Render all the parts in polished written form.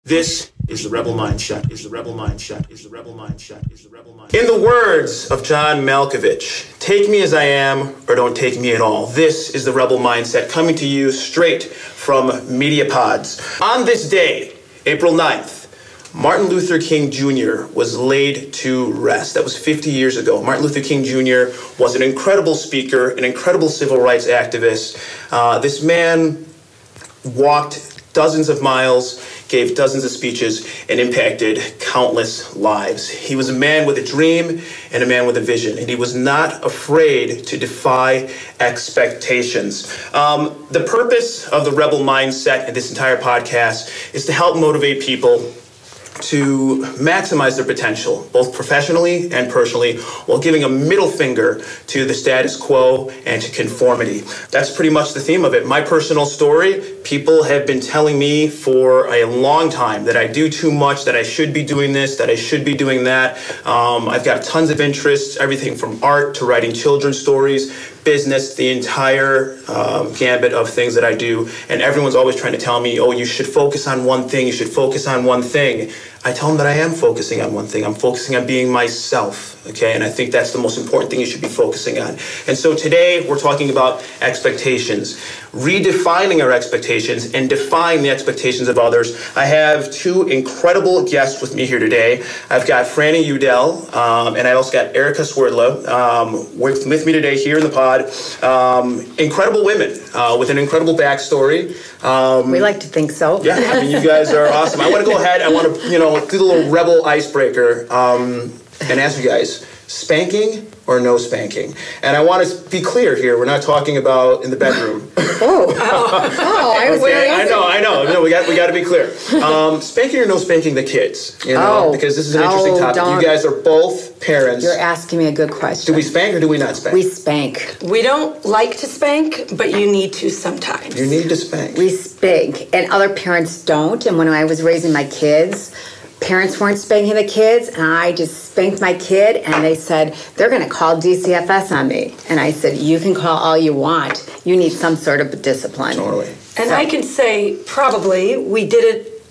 This is the rebel mindset, is the rebel mindset, is the rebel mindset, is the rebel mindset. In the words of John Malkovich, take me as I am or don't take me at all. This is the rebel mindset coming to you straight from Media Podz. On this day, April 9th, Martin Luther King Jr. was laid to rest. That was 50 years ago. Martin Luther King Jr. was an incredible speaker, an incredible civil rights activist. This man walked dozens of miles, gave dozens of speeches, and impacted countless lives. He was a man with a dream and a man with a vision, and he was not afraid to defy expectations. The purpose of the Rebel Mindset and this entire podcast is to help motivate people to maximize their potential, both professionally and personally, while giving a middle finger to the status quo and to conformity. That's pretty much the theme of it. My personal story, people have been telling me for a long time that I do too much, that I should be doing this, that I should be doing that. I've got tons of interests, everything from art to writing children's stories, business, the entire gambit of things that I do. And everyone's always trying to tell me, oh, you should focus on one thing, you should focus on one thing. I tell them that I am focusing on one thing. I'm focusing on being myself, okay? And I think that's the most important thing you should be focusing on. And so today we're talking about expectations, redefining our expectations and defying the expectations of others. I have two incredible guests with me here today. I've got Franny Udell, and I also got Erica Swerdlow with me today here in the pod. Incredible women with an incredible backstory. We like to think so. Yeah, I mean, you guys are awesome. I want to go ahead. I want to, do the little rebel icebreaker and ask you guys, spanking or no spanking? And I want to be clear here. We're not talking about in the bedroom. I was okay, I know. No, we got to be clear. Spanking or no spanking the kids? Because this is an interesting topic. You guys are both parents. You're asking me a good question. Do we spank or do we not spank? We spank. We don't like to spank, but you need to sometimes. You need to spank. We spank, and other parents don't. And when I was raising my kids, parents weren't spanking the kids, and I just spanked my kid, and they said, they're going to call DCFS on me. And I said, you can call all you want. You need some sort of discipline. Totally. And I can say, probably, we did it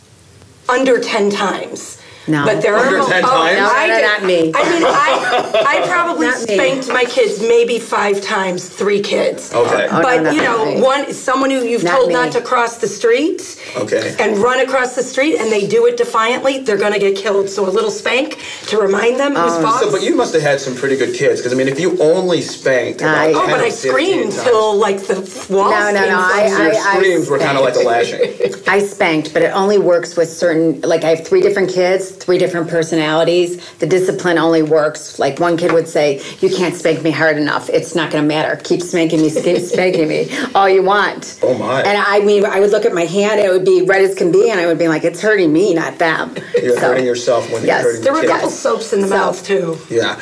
under 10 times. No. But there under are 10 times? No, not me. I mean, I probably spanked my kids maybe 5 times, 3 kids. Okay. But someone who you've told not to cross the street, okay, and run across the street, and they do it defiantly, they're going to get killed. So a little spank to remind them who's boss. But you must have had some pretty good kids, because I mean, if you only spanked, but I screamed till like the walls. Your screams were kind of like a lashing. I spanked, but it only works with certain. Like I have 3 different kids. 3 different personalities. The discipline only works. Like one kid would say, you can't spank me hard enough. It's not going to matter. Keep spanking me, all you want. Oh my. And I mean, I would look at my hand, it would be red as can be, and I would be like, it's hurting me, not them. You're hurting yourself when you're hurting the There were kids. a couple soaps in the mouth too. Yeah.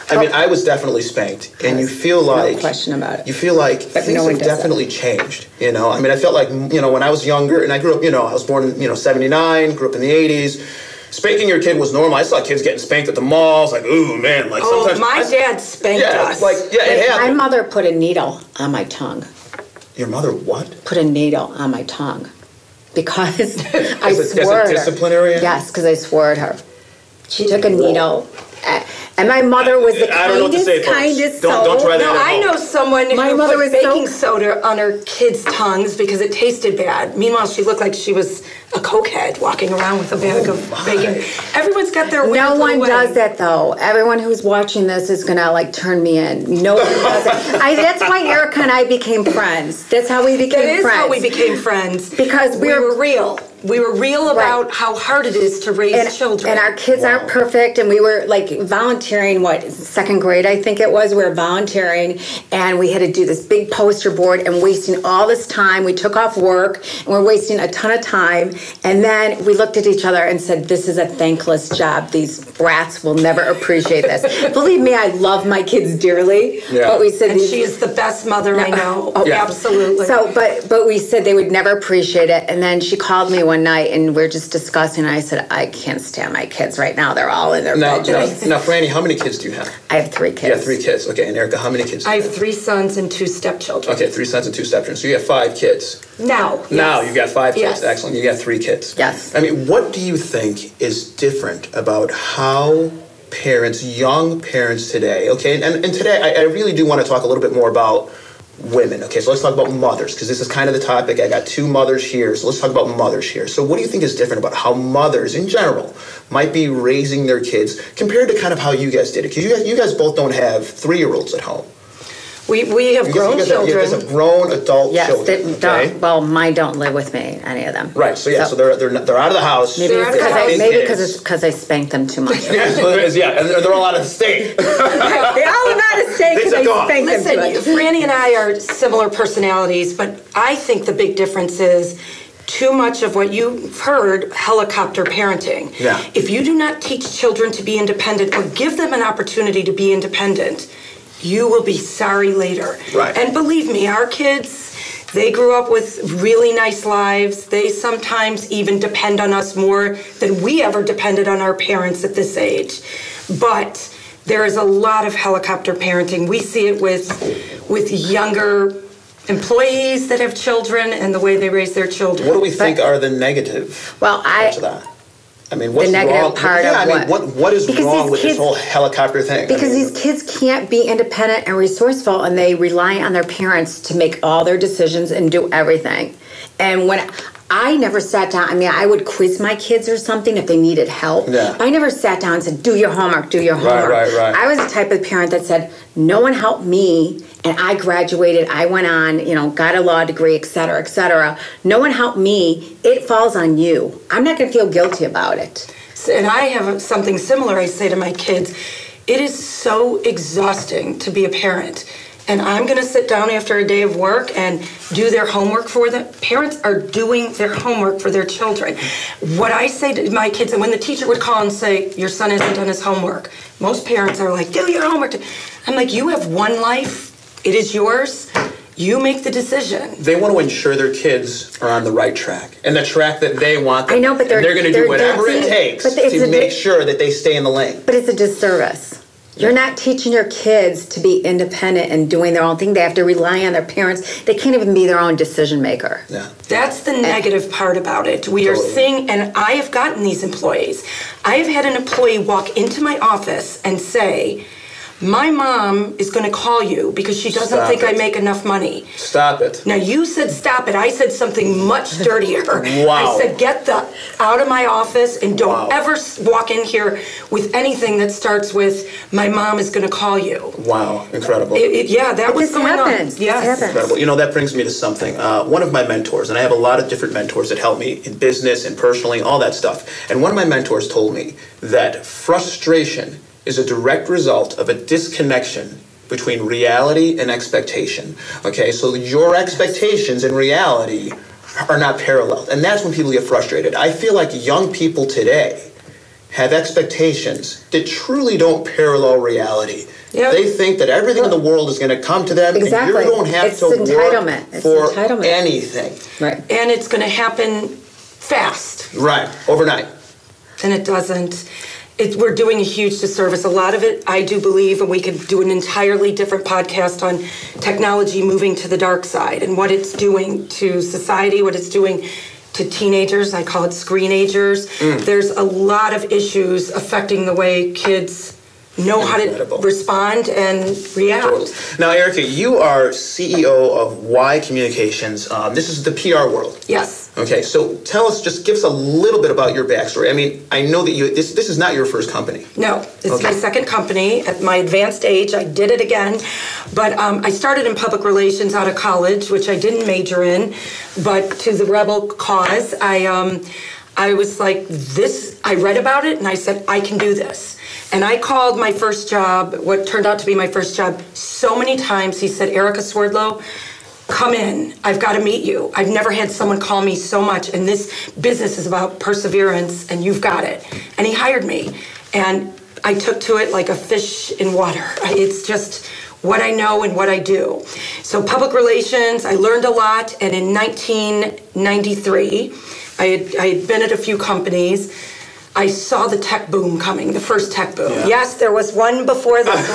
I mean, I was definitely spanked, and you feel like... No question about it. You feel like things have definitely changed, I mean, I felt like, when I was younger, and I grew up, I was born in, 79, grew up in the 80s, spanking your kid was normal. I saw kids getting spanked at the malls, like, ooh, man. Like, sometimes my dad spanked us. It happened. My mother put a needle on my tongue. Your mother what? Put a needle on my tongue. Because I swore at her. As a disciplinary? Yes, because I swore at her. She took a needle. And my mother was the kindest soul. Don't try that at I know someone who put baking soda on her kids' tongues because it tasted bad. Meanwhile, she looked like she was a cokehead walking around with a bag of bacon. Everyone's got their weird No one way. does that, though. Everyone who's watching this is going to, turn me in. No one does it. That's why Erica and I became friends. That's how we became friends. That is how we became friends. Because we were real. We were real about how hard it is to raise children. And our kids aren't perfect, and we were, volunteering, 2nd grade, I think it was. We were volunteering, and we had to do this big poster board and wasting all this time. We took off work, and we're wasting a ton of time. And then we looked at each other and said, this is a thankless job. These brats will never appreciate this. Believe me, I love my kids dearly. Yeah. But we said... And she is the best mother I know. Oh, yeah. Absolutely. So, but we said they would never appreciate it. And then she called me one night, and we're just discussing, and I said, I can't stand my kids right now. They're all in their bedrooms. Now, Franny, how many kids do you have? I have 3 kids. You have 3 kids. Okay, and Erica, how many kids do you have? I have 3 sons and 2 stepchildren. Okay, 3 sons and 2 stepchildren. So you have 5 kids. Now, yes. Now you've got 5 kids. Yes. Excellent. You got 3 kids. Yes. I mean, what do you think is different about how parents, young parents today, okay, and today I really do want to talk a little bit more about women, okay, so let's talk about mothers, because this is kind of the topic. I got 2 mothers here, so let's talk about mothers here. So what do you think is different about how mothers in general might be raising their kids compared to kind of how you guys did it? Because you guys both don't have 3-year-olds at home. We have grown children. You guys have grown adult children. Yes, well, mine don't live with me, any of them. Right, so they're out of the house. Maybe it's because I spanked them too much. Yeah, and they're all out of the state. They all are out of state because I spanked them too much. Listen, Franny and I are similar personalities, but I think the big difference is too much of what you've heard, helicopter parenting. Yeah. If you do not teach children to be independent or give them an opportunity to be independent, you will be sorry later. Right. And believe me, our kids, they grew up with really nice lives. They sometimes even depend on us more than we ever depended on our parents at this age. But there is a lot of helicopter parenting. We see it with younger employees that have children and the way they raise their children. What do we think are the negative parts of that? I mean, what's the negative wrong? part of what is wrong with this whole helicopter thing? Because these kids can't be independent and resourceful, and they rely on their parents to make all their decisions and do everything. And when I never sat down, I mean, I would quiz my kids or something if they needed help. Yeah. I never sat down and said, do your homework, do your homework. Right. I was the type of parent that said, no one helped me, and I graduated, I went on, got a law degree, et cetera, et cetera. No one helped me. It falls on you. I'm not going to feel guilty about it. And I have something similar I say to my kids. It is so exhausting to be a parent. And I'm going to sit down after a day of work and do their homework for them. Parents are doing their homework for their children. What I say to my kids, and when the teacher would call and say, your son hasn't done his homework, most parents are like, do your homework. I'm like, you have one life. It is yours. You make the decision. They want to ensure their kids are on the right track, and the track that they want them. I know, but they're going to do whatever it takes to make sure that they stay in the lane. But it's a disservice. You're not teaching your kids to be independent and doing their own thing. They have to rely on their parents. They can't even be their own decision maker. Yeah. That's the negative part about it. We are seeing, and I have gotten these employees. I have had an employee walk into my office and say, my mom is going to call you because she doesn't think I make enough money. Stop it. Now, you said stop it. I said something much dirtier. Wow. I said, get out of my office and don't ever walk in here with anything that starts with, my mom is going to call you. Wow. Incredible. That was going on. Yes. Incredible. That brings me to something. One of my mentors, and I have a lot of different mentors that help me in business and personally, all that stuff. And one of my mentors told me that frustration is a direct result of a disconnection between reality and expectation. Okay, so your expectations and reality are not parallel. And that's when people get frustrated. I feel like young people today have expectations that truly don't parallel reality. Yep. They think that everything in the world is going to come to them, and you don't have to work for anything. Right. And it's going to happen fast. Right, overnight. And it doesn't. We're doing a huge disservice. A lot of it, I do believe, and we could do an entirely different podcast on technology moving to the dark side and what it's doing to society, what it's doing to teenagers. I call it screenagers. There's a lot of issues affecting the way kids know how to respond and react. Totally. Now, Erica, you are CEO of Y Communications. This is the PR world. Yes. Okay, so give us a little bit about your backstory. I mean, I know that this is not your first company. No, it's my second company. At my advanced age, I did it again. But I started in public relations out of college, which I didn't major in. But to the rebel cause, I was like, I read about it, and I said, I can do this. And I called my first job, what turned out to be my first job, so many times. He said, Erica Swerdlow, come in. I've got to meet you. I've never had someone call me so much, and this business is about perseverance, and you've got it. And he hired me, and I took to it like a fish in water. It's just what I know and what I do. So public relations, I learned a lot, and in 1993, I had been at a few companies. I saw the tech boom coming, the first tech boom. Yeah. Yes, there was one before this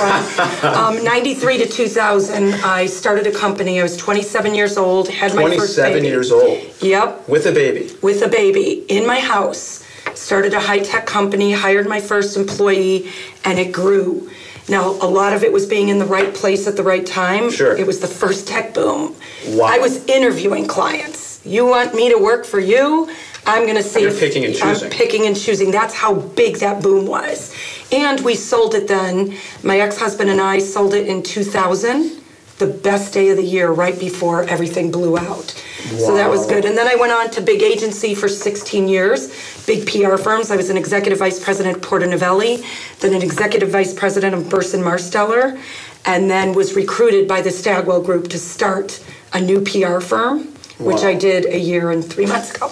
one. 93 to 2000, I started a company. I was 27 years old, had my first baby. 27 years old? Yep. With a baby? With a baby in my house. Started a high-tech company, hired my first employee, and it grew. Now, a lot of it was being in the right place at the right time. Sure. It was the first tech boom. Wow. I was interviewing clients. You want me to work for you? I'm going to see You're picking and choosing. I'm picking and choosing. That's how big that boom was. And we sold it then. My ex-husband and I sold it in 2000, the best day of the year, right before everything blew out. Wow. So that was good. And then I went on to big agency for 16 years, big PR firms. I was an executive vice president at Porter Novelli, then an executive vice president of Burson Marsteller, and then was recruited by the Stagwell Group to start a new PR firm, which I did a year and 3 months ago.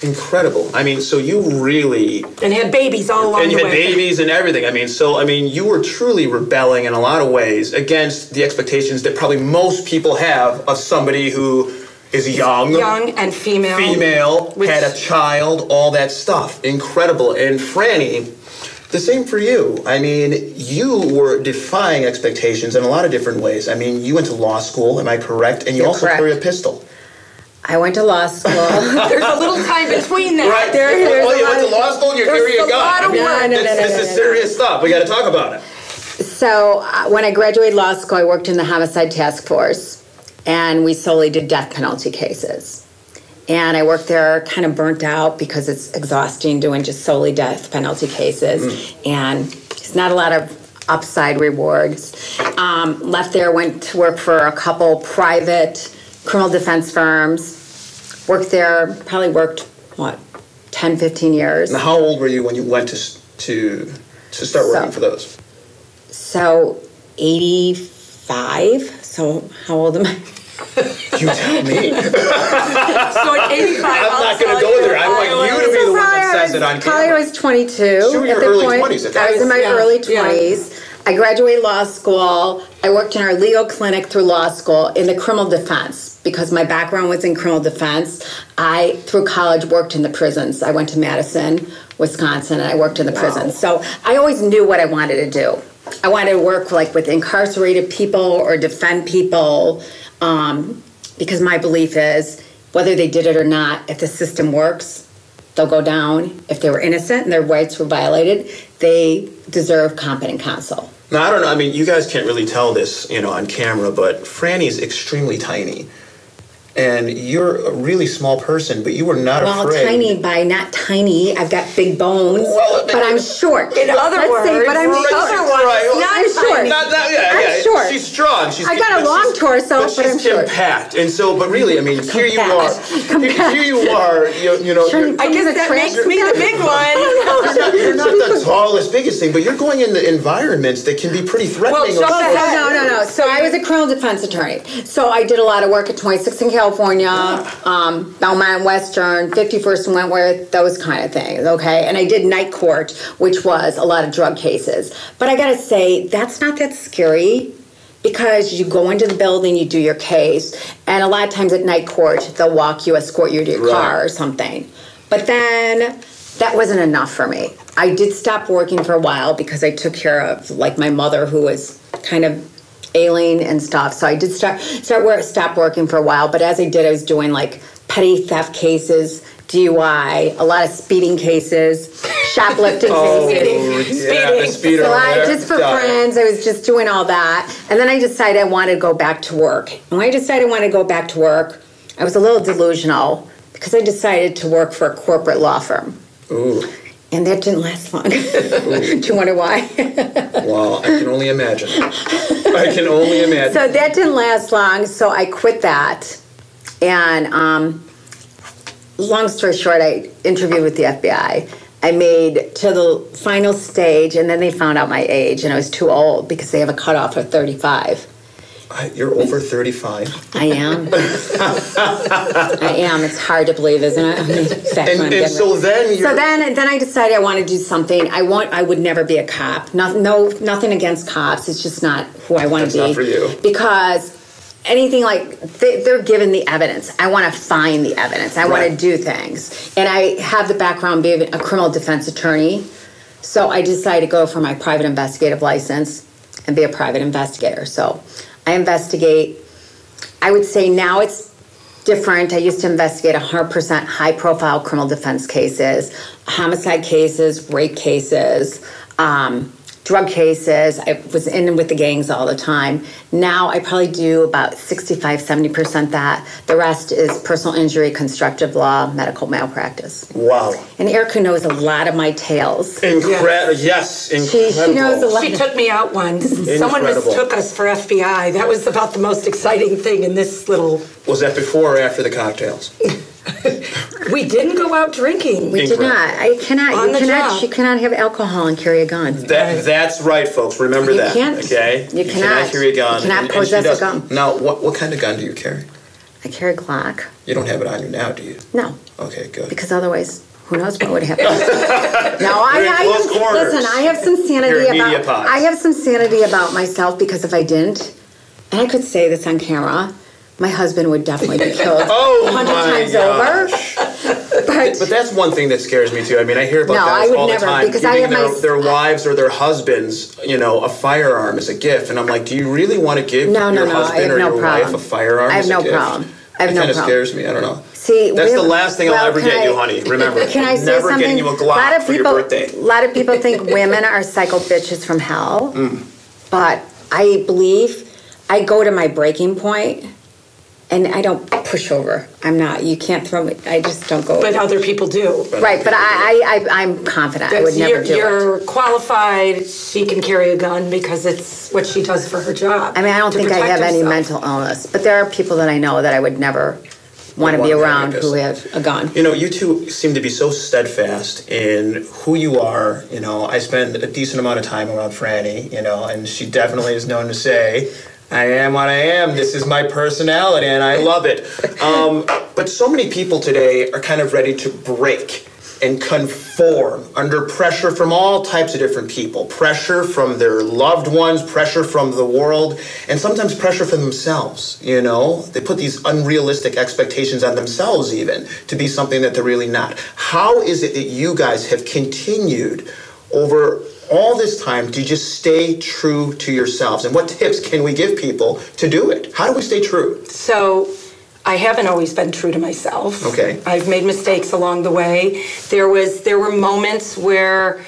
Incredible. I mean, so you really... And had babies all along the way. And you had babies and everything. I mean, you were truly rebelling in a lot of ways against the expectations that probably most people have of somebody who is young. Young and female. Had a child, all that stuff. Incredible. And Franny, the same for you. I mean, you were defying expectations in a lot of different ways. I mean, you went to law school, am I correct? And you also carry a pistol. I went to law school. There's a little time between that. Right. Well, you went to law school and you're carrying a gun. This is serious stuff. We got to talk about it. So when I graduated law school, I worked in the homicide task force, and we solely did death penalty cases. And I worked there kind of burnt out because it's exhausting doing just solely death penalty cases. And it's not a lot of upside rewards. Left there, went to work for a couple private criminal defense firms. Worked there, probably worked, 10, 15 years. Now, how old were you when you went to start working for those? So, 85. So, how old am I? You tell me. So at 85, I'm not going to go there. I want you to be the one that says it on camera. Probably I was 22 so at the early point. 20s. I was in my early 20s. Yeah. I graduated law school. I worked in our legal clinic through law school in the criminal defense because my background was in criminal defense. I, through college, worked in the prisons. I went to Madison, Wisconsin, and I worked in the prisons. So I always knew what I wanted to do. I wanted to work with incarcerated people or defend people because my belief is whether they did it or not, if the system works, they'll go down. If they were innocent and their rights were violated, they deserve competent counsel. Now, I don't know. I mean, you guys can't really tell this, on camera, but Franny's extremely tiny. And you're a really small person, but you were not afraid. Well, tiny by not tiny. I've got big bones, but I'm short. In other words, but I'm short. I'm short. She's strong. I got a long torso, but I'm short. Compact. And so, but really, I mean, here you are. Here you are. I guess that makes me the big one. You're not the tallest, biggest thing, but you're going into environments that can be pretty threatening. No. So I was a criminal defense attorney. So I did a lot of work at 26 in California, Belmont Western, 51st and Wentworth, those kind of things, okay? And I did night court, which was a lot of drug cases. But I gotta say, that's not that scary because you go into the building, you do your case, and a lot of times at night court, they'll escort you to your car or something. But then that wasn't enough for me. I did stop working for a while because I took care of my mother who was kind of ailing and stuff. So I did stop working for a while. But as I did, I was doing petty theft cases, DUI, a lot of speeding cases, shoplifting cases. The speeder. So just for friends, I was just doing all that. And then I decided I wanted to go back to work. And when I decided I wanted to go back to work, I was a little delusional because I decided to work for a corporate law firm. Ooh. And that didn't last long. Do you wonder why? Well, I can only imagine. So that didn't last long, so I quit that. And long story short, I interviewed with the FBI. I made to the final stage, and then they found out my age, and I was too old because they have a cutoff of 35. You're over 35. I am. I am. It's hard to believe, isn't it? Then I decided I want to do something. I would never be a cop. Nothing against cops. It's just not who I want to be. That's not for you. Because anything like they're given the evidence. I want to find the evidence. I want to do things. And I have the background being a criminal defense attorney. So I decided to go for my private investigative license and be a private investigator. So I investigate. I would say now it's different. I used to investigate 100% high-profile criminal defense cases, homicide cases, rape cases, drug cases. I was in with the gangs all the time. Now I probably do about 65-70% that. The rest is personal injury, constructive law, medical malpractice. Wow. And Erica knows a lot of my tales. Incredible. Yes, incredible. She knows a lot. She took me out once. Someone mistook us for FBI. That was about the most exciting thing in this little... Was that before or after the cocktails? We didn't go out drinking. We did not. I cannot. On You the cannot. job. She cannot have alcohol and carry a gun. That's right, folks. Remember You that. can't. Okay. You cannot. carry a gun. You cannot possess a gun. Now, what kind of gun do you carry? I carry a Glock. You don't have it on you now, do you? No. Okay, good. Because otherwise, who knows what would happen? No, We're in close quarters. listen. I have some Here sanity at Media about. Podz. I have some sanity about myself because if I didn't, and I could say this on camera, my husband would definitely be killed 100 times over. But that's one thing that scares me too. I mean, I hear about guys all the time because I giving have their wives or their husbands, a firearm as a gift, and I'm like, do you really want to give your husband or your wife a firearm? I have as a no gift? problem. I have It no kind of problem. scares me. I don't know. See, that's the last thing I'll ever get you, honey. Remember, can I say never something? getting you a Glock for your birthday. A lot of people think women are psycho bitches from hell, but I believe I go to my breaking point, and I don't push over. I'm not. You can't throw me. I just don't go. But other people do. Right, but I'm confident. I would never do it. You're qualified. She can carry a gun because it's what she does for her job. I mean, I don't think I have any herself. mental illness, but there are people that I know that I would never want to be around who have a gun. You two seem to be so steadfast in who you are. I spend a decent amount of time around Franny, and she definitely is known to say, I am what I am. This is my personality, and I love it. But so many people today are kind of ready to break and conform under pressure from all types of different people. Pressure from their loved ones, pressure from the world, and sometimes pressure from themselves, They put these unrealistic expectations on themselves even to be something that they're really not. How is it that you guys have continued over all this time to just stay true to yourselves? And what tips can we give people to do it? How do we stay true? So I haven't always been true to myself. Okay. I've made mistakes along the way. There were moments where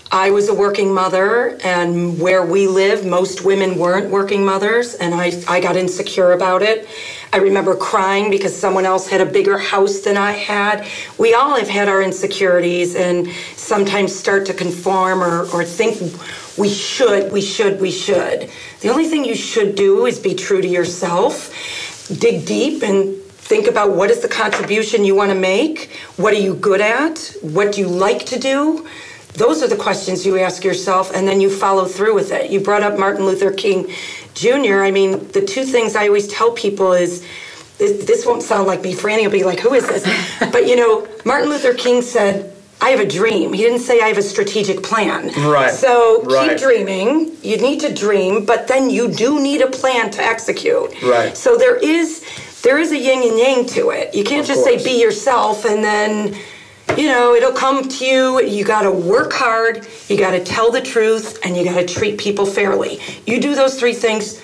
I was a working mother, and where we live, most women weren't working mothers, and I got insecure about it. I remember crying because someone else had a bigger house than I had. We all have had our insecurities and sometimes start to conform or think we should. The only thing you should do is be true to yourself. Dig deep and think about what is the contribution you want to make. What are you good at? What do you like to do? Those are the questions you ask yourself, and then you follow through with it. You brought up Martin Luther King Jr. I mean, the two things I always tell people is, this won't sound like me. Franny will be like, who is this? But Martin Luther King said, I have a dream. He didn't say I have a strategic plan. Right. So keep dreaming. You need to dream, but then you do need a plan to execute. Right. So there is a yin and yang to it. You can't just say be yourself and then, it'll come to you. You got to work hard. You got to tell the truth, and you got to treat people fairly. You do those three things,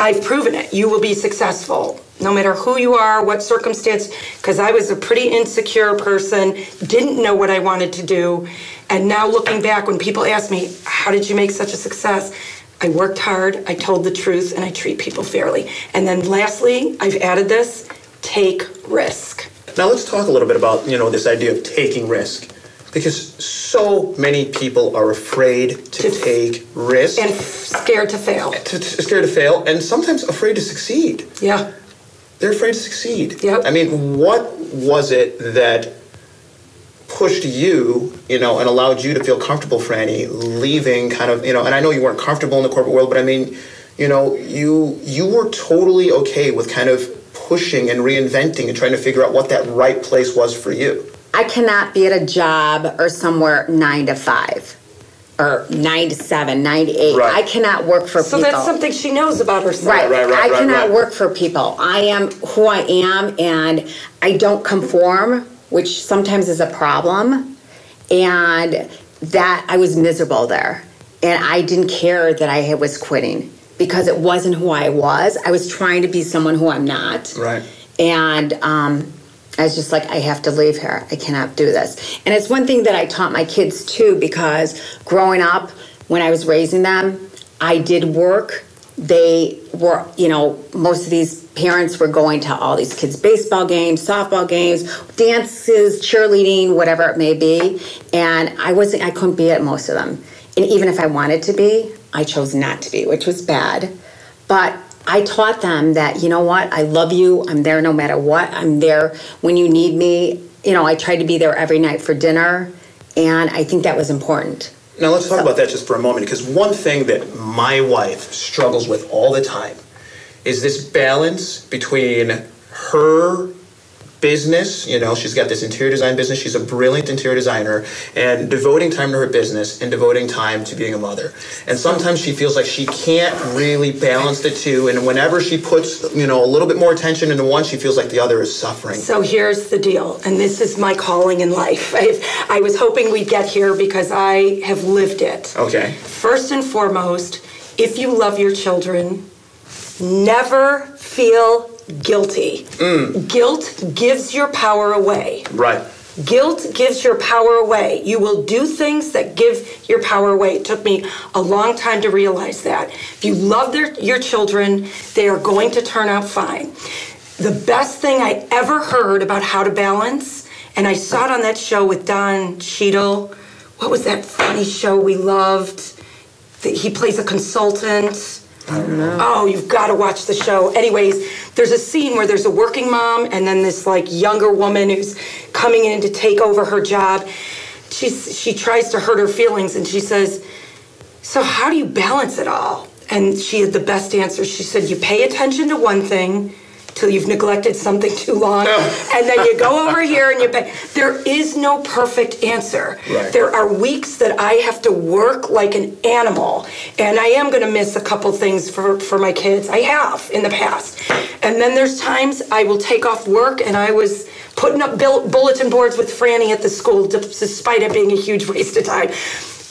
I've proven it. You will be successful. No matter who you are, what circumstance, because I was a pretty insecure person, didn't know what I wanted to do. And now looking back, when people ask me, how did you make such a success? I worked hard, I told the truth, and I treat people fairly. And then lastly, I've added this, take risk. Now let's talk a little bit about, this idea of taking risk. Because so many people are afraid to take risks. And scared to fail. Scared to fail, and sometimes afraid to succeed. Yeah. They're afraid to succeed. Yep. I mean, what was it that pushed you, and allowed you to feel comfortable, Franny, leaving kind of, and I know you weren't comfortable in the corporate world, but I mean, you were totally okay with kind of pushing and reinventing and trying to figure out what that right place was for you. I cannot be at a job or somewhere 9 to 5. or 9 to 7, 9 to 8. Right. I cannot work for So people. that's something she knows about herself. Right. I cannot right. work for people. I am who I am, and I don't conform, which sometimes is a problem. And that I was miserable there. And I didn't care that I was quitting because it wasn't who I was. I was trying to be someone who I'm not. Right. And I was just like, I have to leave here. I cannot do this. And it's one thing that I taught my kids too, because growing up, when I was raising them, I did work. They were, most of these parents were going to all these kids' baseball games, softball games, dances, cheerleading, whatever it may be. And I couldn't be at most of them. And even if I wanted to be, I chose not to be, which was bad. But I taught them that, you know what, I love you. I'm there no matter what. I'm there when you need me. I tried to be there every night for dinner. And I think that was important. Now let's talk about that just for a moment, because one thing that my wife struggles with all the time is this balance between her business, she's got this interior design business, she's a brilliant interior designer, and devoting time to her business and devoting time to being a mother. And sometimes she feels like she can't really balance the two, and whenever she puts, a little bit more attention into one, she feels like the other is suffering. So here's the deal, and this is my calling in life. I was hoping we'd get here because I have lived it. Okay. First and foremost, if you love your children, never feel guilty. Guilt gives your power away. Right. Guilt gives your power away. You will do things that give your power away. It took me a long time to realize that. If you love your children, they are going to turn out fine. The best thing I ever heard about how to balance, and I saw it on that show with Don Cheadle. What was that funny show we loved? He plays a consultant. I don't know. Oh, you've got to watch the show. Anyways, there's a scene where there's a working mom and then this younger woman who's coming in to take over her job. She tries to hurt her feelings and she says, so how do you balance it all? And she had the best answer. She said, you pay attention to one thing till you've neglected something too long, and then you go over here and you pay. There is no perfect answer. Right. There are weeks that I have to work like an animal, and I am going to miss a couple things for my kids. I have in the past. And then there's times I will take off work, and I was putting up bulletin boards with Franny at the school, despite it being a huge waste of time.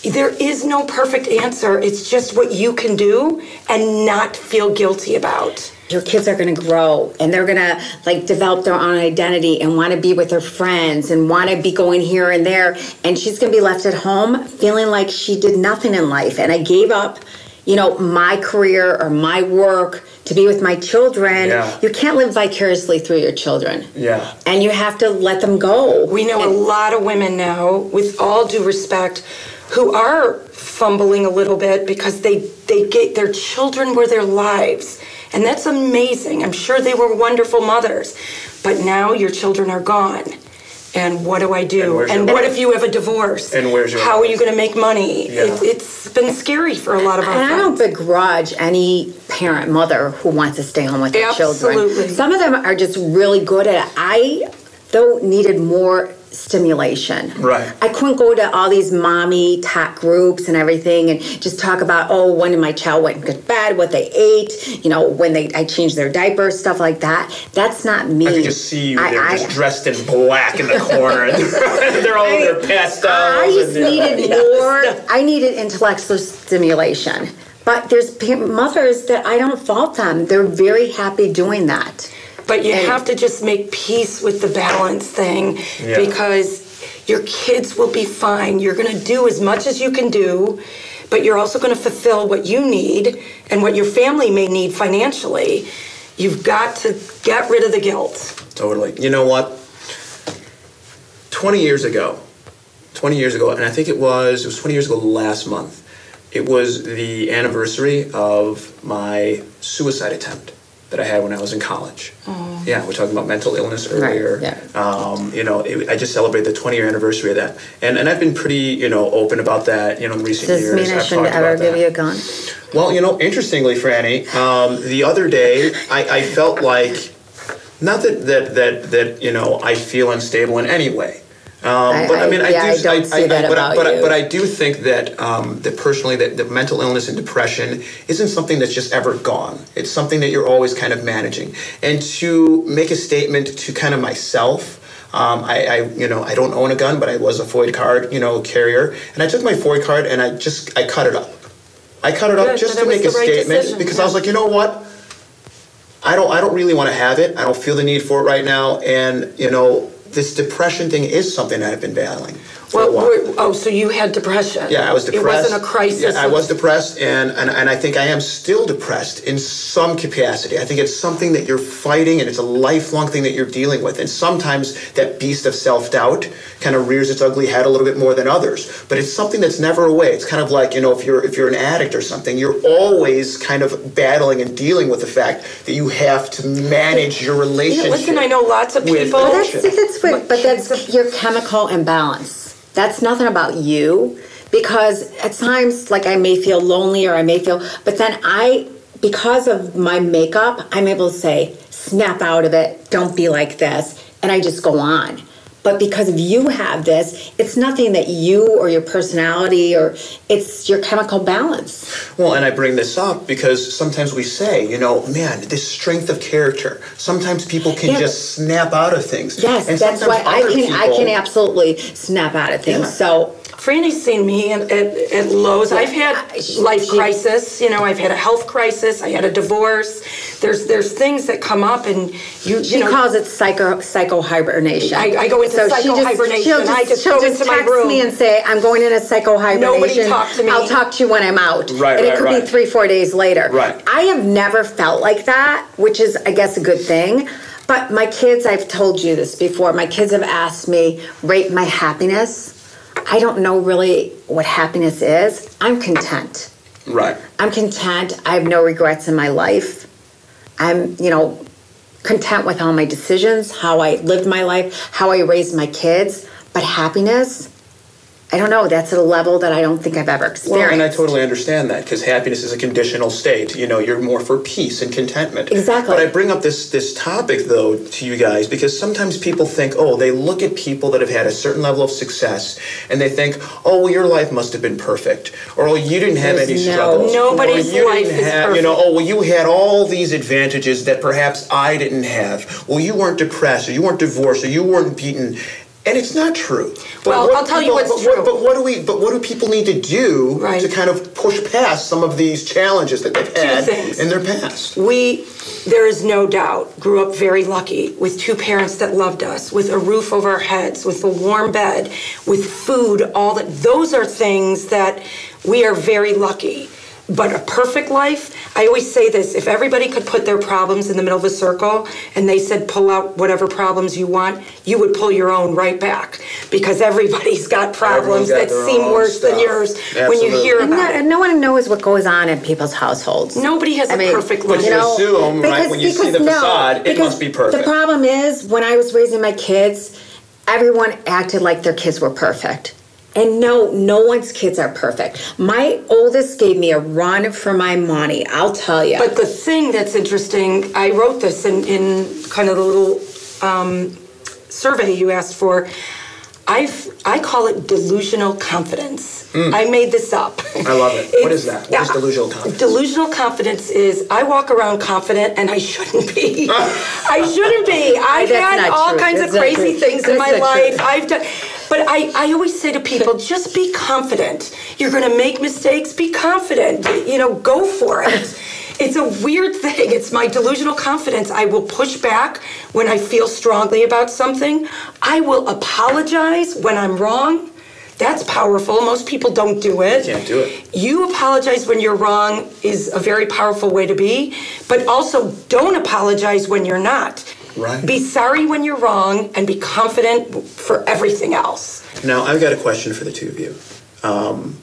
There is no perfect answer. It's just what you can do and not feel guilty about. Your kids are going to grow and they're going to develop their own identity and want to be with their friends and want to be going here and there. And she's going to be left at home feeling like she did nothing in life. And I gave up, my career or my work to be with my children. Yeah. You can't live vicariously through your children. Yeah. And you have to let them go. We know a lot of women now, with all due respect, who are fumbling a little bit because they get their children were their lives. And that's amazing. I'm sure they were wonderful mothers. But now your children are gone. And what do I do? And what if you have a divorce? And where's your How are you going to make money? Yeah. It's been scary for a lot of our friends. And I don't begrudge any parent, mother who wants to stay home with their children. Absolutely. Some of them are just really good at it. I, though, needed more stimulation. Right. I couldn't go to all these mommy talk groups and everything and just talk about, when my child went to bed, what they ate, when I changed their diapers, stuff like that. That's not me. I could just see you there just dressed in black in the corner. They're all in their pastels. I just needed more. I needed intellectual stimulation. But there's mothers that I don't fault them. They're very happy doing that. But you have to just make peace with the balance thing because your kids will be fine. You're going to do as much as you can do, but you're also going to fulfill what you need and what your family may need financially. You've got to get rid of the guilt. Totally. You know what? 20 years ago, and I think it was 20 years ago last month, it was the anniversary of my suicide attempt that I had when I was in college. Oh. Yeah, we're talking about mental illness earlier. Right. Yeah. I just celebrated the 20-year anniversary of that. And I've been pretty, open about that, in recent years. Does this mean I shouldn't ever give you a gun? Well, interestingly, Franny, the other day, I felt like, not that I feel unstable in any way. But I don't see that about you. But I do think that that personally, that mental illness and depression isn't something that's just ever gone. It's something that you're always kind of managing. And to make a statement to kind of myself, I don't own a gun, but I was a FOID card, carrier, and I took my FOID card and I cut it up. I cut it up just to make a statement because I was like, you know what? I don't really want to have it. I don't feel the need for it right now, and this depression thing is something that I've been battling. So you had depression? Yeah, I was depressed. It wasn't a crisis? Yeah, I was depressed, and I think I am still depressed in some capacity. I think it's something that you're fighting, and it's a lifelong thing that you're dealing with. And sometimes that beast of self-doubt kind of rears its ugly head a little bit more than others. But it's something that's never away. It's kind of like, if you're an addict or something, you're always kind of battling and dealing with the fact that you have to manage your relationship. Listen, I know lots of people. That's your chemical imbalance. That's nothing about you, because at times, like, I may feel lonely but then because of my makeup, I'm able to say, snap out of it, don't be like this, and I just go on. But because of you have this, it's nothing that you or your personality it's your chemical balance. Well, and I bring this up because sometimes we say, man, this strength of character. Sometimes people can just snap out of things. Yes, and that's why I can absolutely snap out of things. Yeah. So Franny's seen me at Lowe's. I've had life crisis. I've had a health crisis. I had a divorce. There's things that come up, and she calls it psycho hibernation. I go into psycho hibernation. I just go into my room. Text me and say, I'm going into psycho hibernation. Nobody talk to me. I'll talk to you when I'm out. Right, and it could be 3-4 days later. Right. I have never felt like that, which is, I guess, a good thing. But my kids, I've told you this before, my kids have asked me, rate my happiness. I don't know really what happiness is. I'm content. Right. I'm content. I have no regrets in my life. I'm, content with all my decisions, how I lived my life, how I raised my kids. But happiness, I don't know. That's at a level that I don't think I've ever experienced. Well, and I totally understand that, because happiness is a conditional state. You're more for peace and contentment. Exactly. But I bring up this topic, though, to you guys, because sometimes people think, they look at people that have had a certain level of success, and they think, well, your life must have been perfect. Or, you didn't have any struggles. Nobody's life is perfect. Well, you had all these advantages that perhaps I didn't have. Well, you weren't depressed, or you weren't divorced, or you weren't beaten. And it's not true. I'll tell you what's true. But what do people need to do to kind of push past some of these challenges that they've had in their past? There is no doubt, grew up very lucky with 2 parents that loved us, with a roof over our heads, with a warm bed, with food, all that. Those are things that we are very lucky. But a perfect life, I always say this, if everybody could put their problems in the middle of a circle and they said pull out whatever problems you want, you would pull your own right back, because everybody's got problems that seem worse than yours. Absolutely. When you hear about it. No one knows what goes on in people's households. Nobody has a perfect life. But you assume, when you see the facade, it must be perfect. The problem is, when I was raising my kids, everyone acted like their kids were perfect. And no one's kids are perfect. My oldest gave me a run for my money, I'll tell you. But the thing that's interesting, I wrote this in kind of the little survey you asked for. I call it delusional confidence. I made this up. I love it. What is that? What is delusional confidence? Delusional confidence is I walk around confident and I shouldn't be. I shouldn't be. I've had all kinds of crazy things in my life. I've done. But I always say to people, just be confident. You're going to make mistakes. Be confident. Go for it. It's a weird thing. It's my delusional confidence. I will push back when I feel strongly about something. I will apologize when I'm wrong. That's powerful. Most people don't do it. You can't do it. You apologize when you're wrong is a very powerful way to be, but also don't apologize when you're not. Right. Be sorry when you're wrong and be confident for everything else. Now, I've got a question for the two of you. And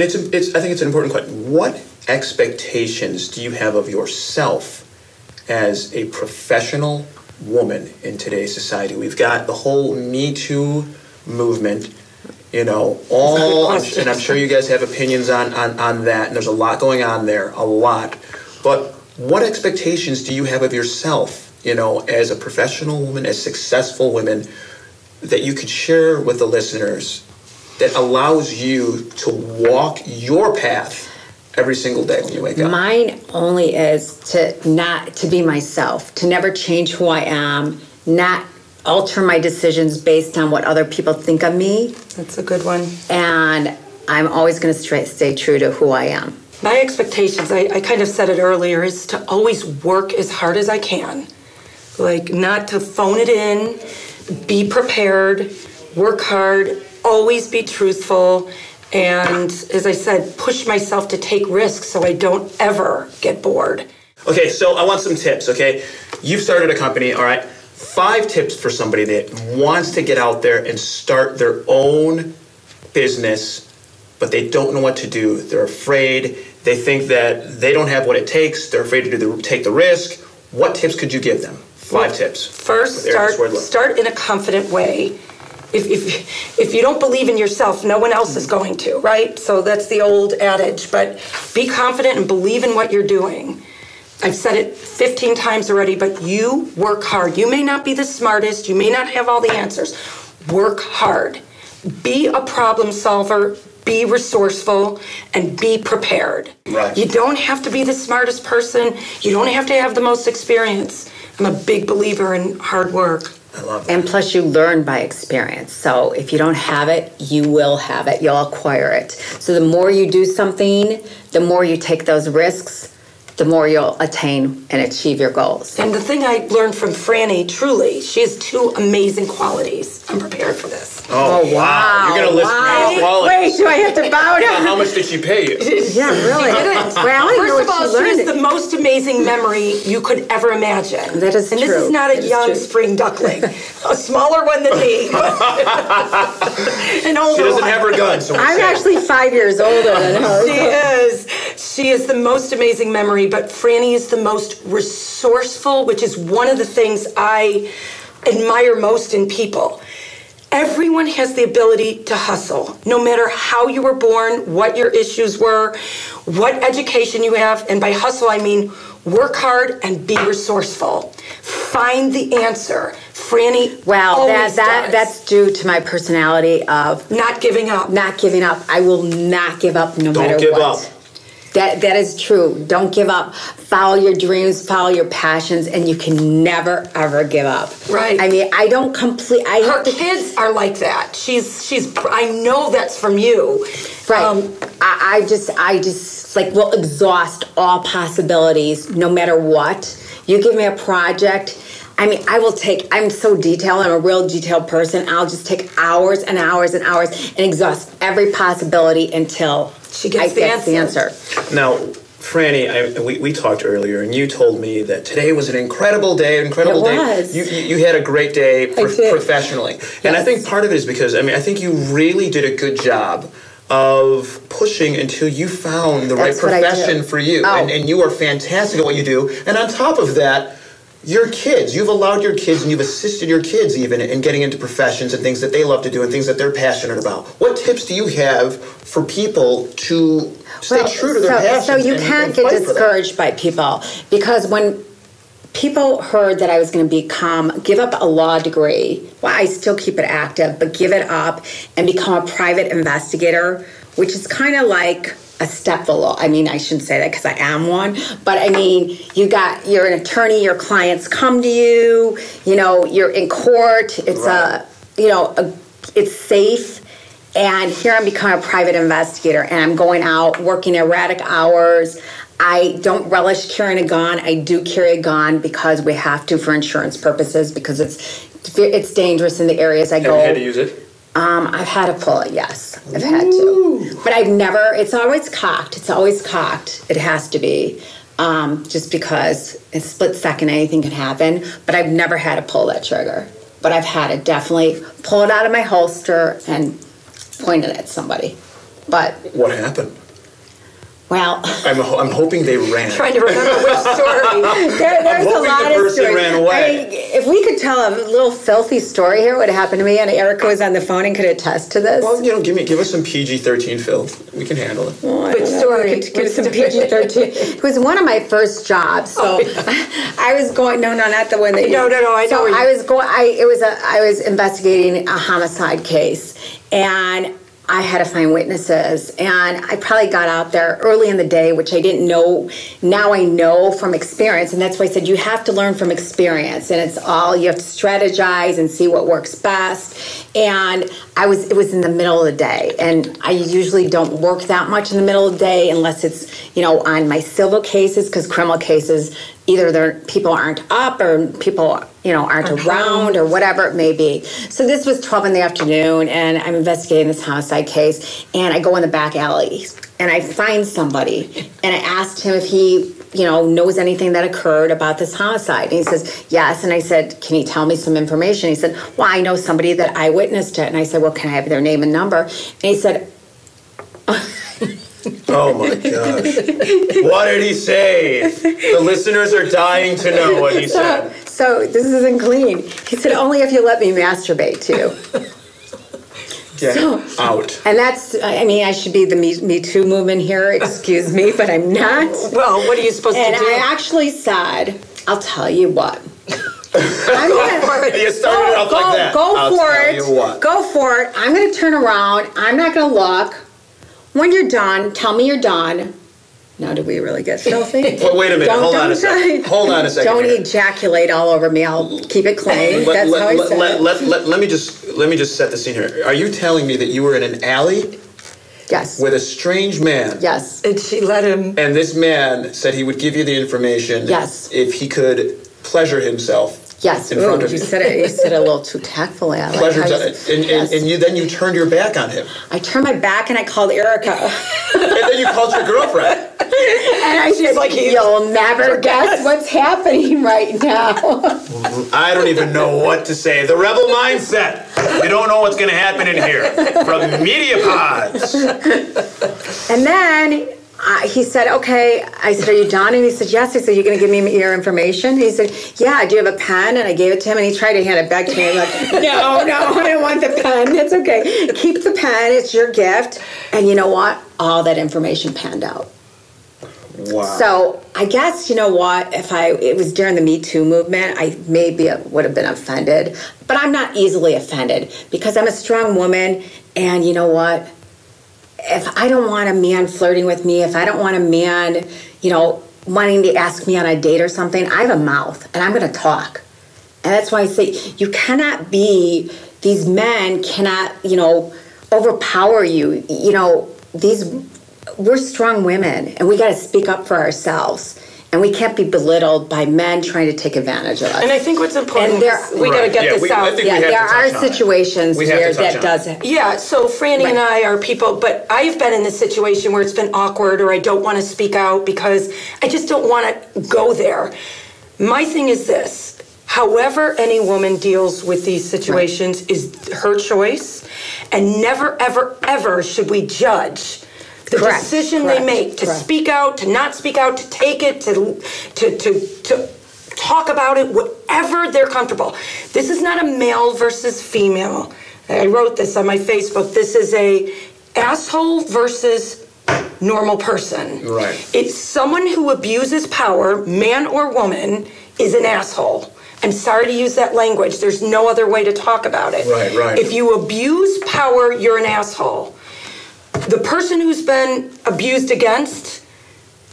I think it's an important question. What expectations do you have of yourself as a professional woman in today's society? We've got the whole Me Too movement, and I'm sure you guys have opinions on that, and there's a lot going on there, a lot. But what expectations do you have of yourself, as a professional woman, as successful women, that you could share with the listeners that allows you to walk your path every single day when you wake up? Mine only is to be myself, to never change who I am, not alter my decisions based on what other people think of me. That's a good one. And I'm always going to stay true to who I am. My expectations, I kind of said it earlier, is to always work as hard as I can. Like, not to phone it in, be prepared, work hard, always be truthful, and, as I said, push myself to take risks so I don't ever get bored. Okay, so I want some tips, okay? You've started a company, all right? 5 tips for somebody that wants to get out there and start their own business, but they don't know what to do. They're afraid. They think that they don't have what it takes. They're afraid to take the risk. What tips could you give them? 5 tips. First, start in a confident way. If you don't believe in yourself, no one else is going to, right? So that's the old adage. But be confident and believe in what you're doing. I've said it 15 times already, but you work hard. You may not be the smartest. You may not have all the answers. Work hard. Be a problem solver. Be resourceful, and be prepared. Right. You don't have to be the smartest person. You don't have to have the most experience. I'm a big believer in hard work. I love that. And plus, you learn by experience. So if you don't have it, you will have it. You'll acquire it. So the more you do something, the more you take those risks, the more you'll attain and achieve your goals. And the thing I learned from Franny, truly, she has 2 amazing qualities. I'm prepared for this. Oh, wow. You're going to list her qualities. Wait, do I have to bow down? How much did she pay you? Yeah, really. First of all, she has the most amazing memory you could ever imagine. That is true. And this is not a young spring duckling. A smaller one than me. An older She doesn't one. have her gun, so I'm actually 5 years older than her. She is. She is the most amazing memory, but Franny is the most resourceful, which is one of the things I admire most in people. Everyone has the ability to hustle, no matter how you were born, what your issues were, what education you have, and by hustle I mean work hard and be resourceful. Find the answer. Franny always does. That's due to my personality of not giving up. Not giving up. I will not give up no matter what. Don't give up. That is true. Don't give up. Follow your dreams, follow your passions, and you can never ever give up. Right. I mean, Her kids are like that. I know that's from you. Right. I just will exhaust all possibilities no matter what. You give me a project. I mean, I'm so detailed. I'm a real detailed person. I'll just take hours and hours and hours and exhaust every possibility until she gets the answer. Now, Franny, we talked earlier, and you told me that today was an incredible day. It was. You had a great day professionally. Yes. And I think part of it is because, I think you really did a good job of pushing until you found the right profession for you. Oh. And you are fantastic at what you do. And on top of that, your kids, you've allowed your kids and you've assisted your kids even in getting into professions and things that they love to do and things that they're passionate about. What tips do you have for people to stay true to their passions? So you can't get discouraged by people, because when people heard that I was going to give up a law degree, well, I still keep it active, but give it up and become a private investigator, which is kind of like a step below. I mean, I shouldn't say that because I am one, but I mean, you're an attorney, your clients come to you, you're in court, it's it's safe. And here I'm becoming a private investigator, and I'm going out working erratic hours. I don't relish carrying a gun. I do carry a gun because we have to for insurance purposes, because it's dangerous in the areas I go. Have you had to use it? I've had to pull it, yes. I've had to. But it's always cocked. It's always cocked. It has to be. Just because in a split second anything can happen. But I've never had to pull that trigger. But I've had to definitely pull it out of my holster and point it at somebody. But what happened? Well, I'm hoping they ran. Trying to remember which story. there's a hoping lot the of person stories. ran away. If we could tell a little filthy story here, what happened to me, and Erica was on the phone and could attest to this. Well, give us some PG-13 filth. We can handle it. Which story? Give us some PG-13. It was one of my first jobs, so I was going. No, not the one that. No. I know. So I was going. I was investigating a homicide case, and I had to find witnesses, and I probably got out there early in the day, which I didn't know. Now I know from experience, and that's why I said you have to learn from experience, and it's all you have to strategize and see what works best. And it was in the middle of the day, and I usually don't work that much in the middle of the day unless it's on my civil cases, because criminal cases either people aren't up or people aren't around or whatever it may be. So this was 12 in the afternoon, and I'm investigating this homicide case, and I go in the back alley and I find somebody, and I asked him if he knows anything that occurred about this homicide, and he says yes. And I said, can you tell me some information? He said, well, I know somebody that eyewitnessed it. And I said, well, can I have their name and number? And he said, oh my gosh. What did he say? The listeners are dying to know what he said. So this isn't clean. He said, only if you let me masturbate too. Get out. And I should be the Me Too movement here, excuse me, but I'm not. Well, what are you supposed to do? And I actually said, I'll tell you what. You started off like that. Go for it. I'm going to turn around. I'm not going to look. When you're done, tell me you're done. Now, do we really get filthy? Well, wait a minute. Hold on a second. Don't ejaculate all over me. I'll keep it clean. That's how I said it. Let me just set the scene here. Are you telling me that you were in an alley? Yes. With a strange man? Yes. And she let him. And this man said he would give you the information. Yes. If he could pleasure himself. Yes. In front of you. You said it a little too tactfully. And you turned your back on him. I turned my back and I called Erica. And then you called your girlfriend. And I said, you'll never guess what's happening right now. I don't even know what to say. The rebel mindset. You don't know what's going to happen in here. From Media Podz. And then he said, okay. I said, are you done? And he said, yes. I said, you're going to give me your information? He said, yeah, do you have a pen? And I gave it to him, and he tried to hand it back to me. I'm like, no, I don't want the pen. It's okay. Keep the pen. It's your gift. And you know what? All that information panned out. Wow. So I guess, you know what, it was during the Me Too movement, I maybe would have been offended. But I'm not easily offended because I'm a strong woman. And you know what? If I don't want a man flirting with me, if I don't want a man, wanting to ask me on a date or something, I have a mouth and I'm going to talk. And that's why I say these men cannot, overpower you. We're strong women and we got to speak up for ourselves. And we can't be belittled by men trying to take advantage of us. And I think what's important is we got to get this out. There are situations where that does it. Yeah, so Franny and I are people, but I've been in this situation where it's been awkward or I don't want to speak out because I just don't want to go there. My thing is this. However any woman deals with these situations is her choice. And never, ever, ever should we judge the decision they make to speak out, to not speak out, to take it, to talk about it, whatever they're comfortable. This is not a male versus female. I wrote this on my Facebook. This is a asshole versus normal person. Right. It's someone who abuses power, man or woman, is an asshole. I'm sorry to use that language. There's no other way to talk about it. Right. If you abuse power, you're an asshole. The person who's been abused against,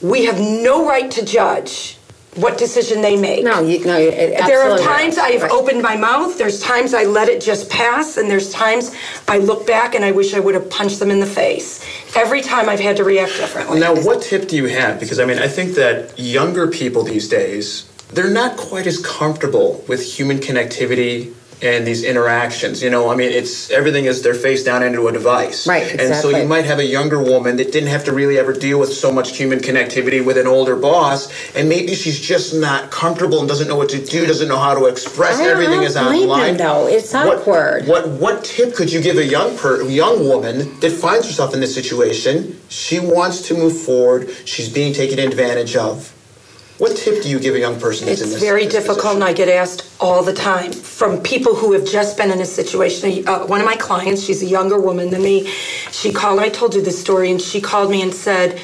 we have no right to judge what decision they make. No, there are times I've opened my mouth, there's times I let it just pass, and there's times I look back and I wish I would have punched them in the face. Every time I've had to react differently. Now, what tip do you have? Because, I think that younger people these days, they're not quite as comfortable with human connectivity and these interactions. You know, I mean, it's everything is they're face down into a device. Right, exactly. And so you might have a younger woman that didn't have to really ever deal with so much human connectivity with an older boss, and maybe she's just not comfortable and doesn't know what to do, doesn't know how to express. Everything is online. Though it's awkward. What tip could you give a young woman that finds herself in this situation? She wants to move forward. She's being taken advantage of. What tip do you give a young person that's in this It's very difficult, position? and I get asked all the time from people who have just been in a situation. One of my clients, she's a younger woman than me, she called, I told you this story, and she called me and said,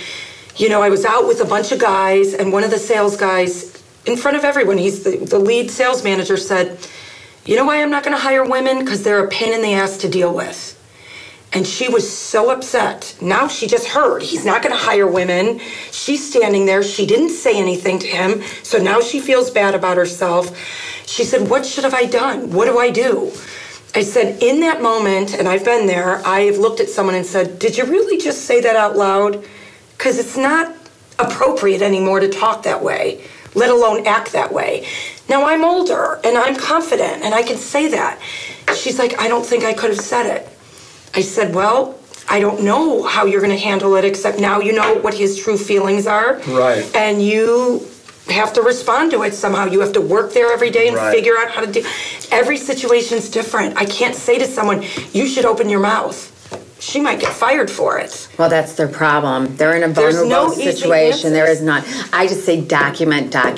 you know, I was out with a bunch of guys, and one of the sales guys, in front of everyone, he's the lead sales manager, said, you know why I'm not going to hire women? Because they're a pain in the ass to deal with. And she was so upset. Now she just heard he's not going to hire women. She's standing there. She didn't say anything to him. So now she feels bad about herself. She said, what should have I done? What do I do? I said, in that moment, and I've been there, I have looked at someone and said, did you really just say that out loud? Because it's not appropriate anymore to talk that way, let alone act that way. Now I'm older and I'm confident and I can say that. She's like, I don't think I could have said it. I said, well, I don't know how you're going to handle it, except now you know what his true feelings are. Right. And you have to respond to it somehow. You have to work there every day and figure out how to do. Every situation's different. I can't say to someone, you should open your mouth. She might get fired for it. Well, that's their problem. They're in a vulnerable situation. There is not. I just say document. I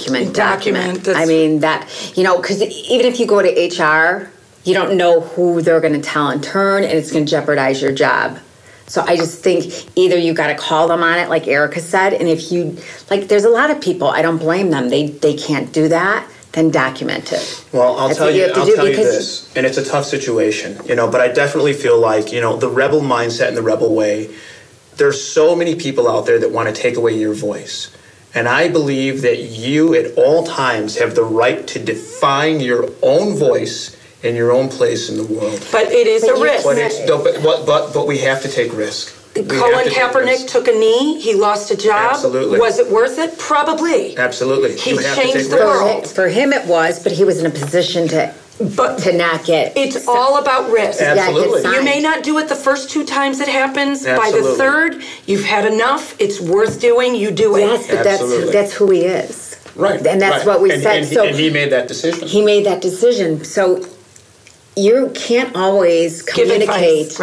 mean, that, you know, because even if you go to HR, you don't know who they're going to tell in turn, and it's going to jeopardize your job. So I just think either you got to call them on it, like Erica said, and if you, like, there's a lot of people, I don't blame them. They can't do that. Then document it. Well, I'll tell you this, and it's a tough situation, you know, but I definitely feel like, you know, the rebel mindset and the rebel way, there's so many people out there that want to take away your voice. And I believe that you at all times have the right to define your own voice in your own place in the world. But it is a risk. But we have to take risk. Colin Kaepernick took a knee. He lost a job. Absolutely. Was it worth it? Probably. Absolutely. He changed the world. For him it was, but he was in a position to not get. It's all about risk. Absolutely. You may not do it the first 2 times it happens. Absolutely. By the third, you've had enough. It's worth doing. You do it. Yes, but that's who he is. Right. And that's what we said. And he made that decision. He made that decision. So you can't always communicate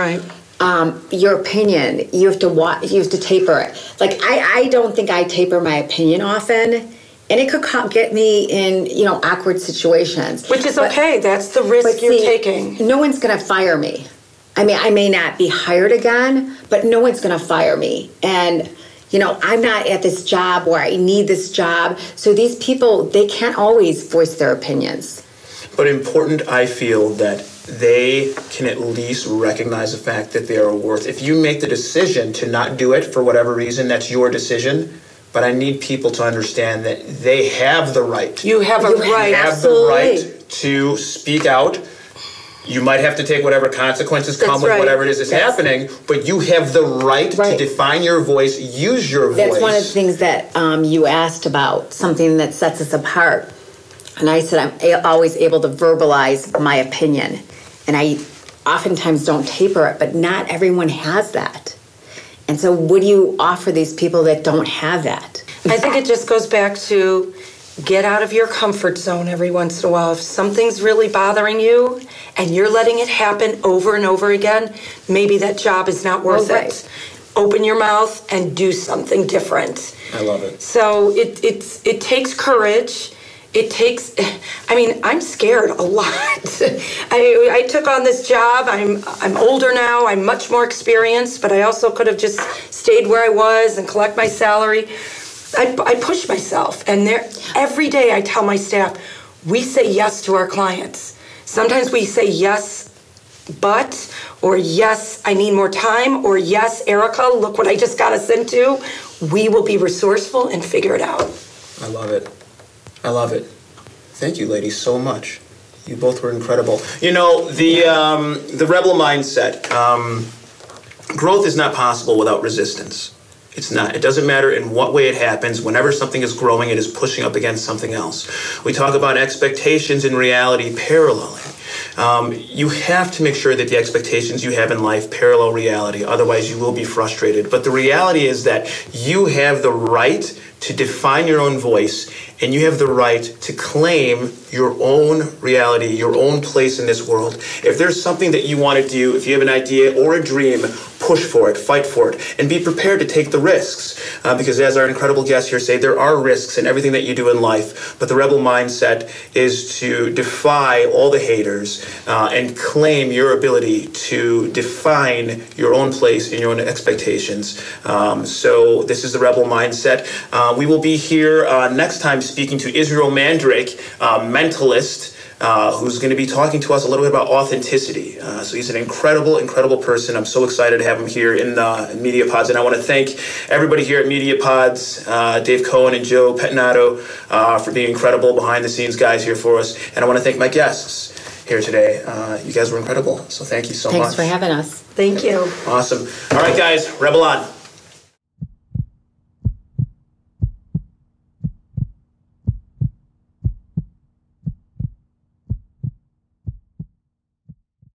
your opinion. You have to watch. You have to taper it. Like I don't think I taper my opinion often, and it could get me in awkward situations. Which is okay. That's the risk you're taking. No one's going to fire me. I mean, I may not be hired again, but no one's going to fire me. And I'm not at this job where I need this job. So these people, they can't always voice their opinions. But important, I feel, that they can at least recognize the fact that they are worth. If you make the decision to not do it for whatever reason, that's your decision. But I need people to understand that they have the right. You have a right. You have the right to speak out. You might have to take whatever consequences come with whatever it is that's happening, but you have the right to define your voice, use your voice. That's one of the things that you asked about, something that sets us apart. And I said I'm always able to verbalize my opinion. And I oftentimes don't taper it, but not everyone has that. And so what do you offer these people that don't have that? I think it just goes back to get out of your comfort zone every once in a while. If something's really bothering you and you're letting it happen over and over again, maybe that job is not worth it. Open your mouth and do something different. I love it. So it takes courage. It takes, I'm scared a lot. I took on this job. I'm older now. I'm much more experienced, but I also could have just stayed where I was and collect my salary. I push myself, and every day I tell my staff, we say yes to our clients. Sometimes we say yes, but, or yes, I need more time, or yes, Erica, look what I just got us into. We will be resourceful and figure it out. I love it. I love it. Thank you, ladies, so much. You both were incredible. The rebel mindset. Growth is not possible without resistance. It's not. It doesn't matter in what way it happens. Whenever something is growing, it is pushing up against something else. We talk about expectations and reality paralleling. You have to make sure that the expectations you have in life parallel reality. Otherwise, you will be frustrated. But the reality is that you have the right to define your own voice, and you have the right to claim your own reality, your own place in this world. If there's something that you want to do, if you have an idea or a dream, push for it, fight for it, and be prepared to take the risks. Because as our incredible guests here say, there are risks in everything that you do in life, but the rebel mindset is to defy all the haters and claim your ability to define your own place and your own expectations. So this is the rebel mindset. We will be here next time speaking to Israel Mandrake, mentalist, who's going to be talking to us a little bit about authenticity. So he's an incredible, incredible person. I'm so excited to have him here in Media Podz. And I want to thank everybody here at Media Podz, Dave Cohen and Joe Pettinato, for being incredible behind-the-scenes guys here for us. And I want to thank my guests here today. You guys were incredible. So thank you so much. Thanks for having us. Thank you. Awesome. All right, guys, rebel on.